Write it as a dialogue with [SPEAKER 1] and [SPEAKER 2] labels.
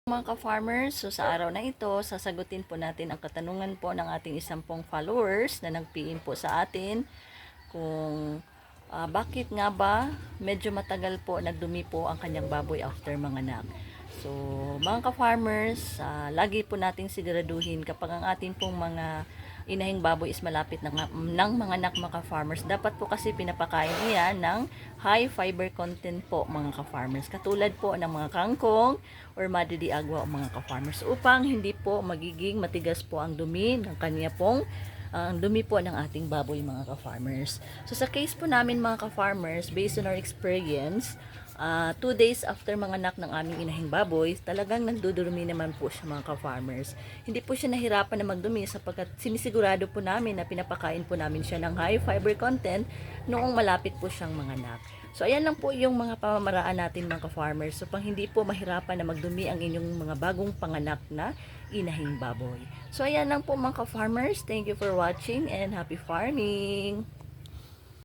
[SPEAKER 1] Mga ka-farmers, so sa araw na ito, sasagutin po natin ang katanungan po ng ating isang pong followers na nag-PM po sa atin kung bakit nga ba medyo matagal po nagdumi po ang kanyang baboy after manganak. So mga ka-farmers, lagi po nating siguraduhin kapag ang atin pong mga inahing baboy is malapit ng mga anak mga ka-farmers. Dapat po kasi pinapakain niya ng high fiber content po mga ka-farmers. Katulad po ng mga kangkong or madidi agwa mga ka-farmers upang hindi po magiging matigas po ang dumi ng kanya pong ang dumi po ng ating baboy mga ka-farmers. So sa case po namin mga ka-farmers, based on our experience, 2 days after manganak ng aming inahing baboy, talagang nagdudurumi naman po siya mga ka-farmers. Hindi po siya nahirapan na magdumi sapagkat sinisigurado po namin na pinapakain po namin siya ng high fiber content noong malapit po siyang manganak. So ayan lang po yung mga pamamaraan natin mga ka-farmers so pang hindi po mahirapan na magdumi ang inyong mga bagong panganak na inahing baboy. So ayan lang po mga ka-farmers, thank you for watching and happy farming!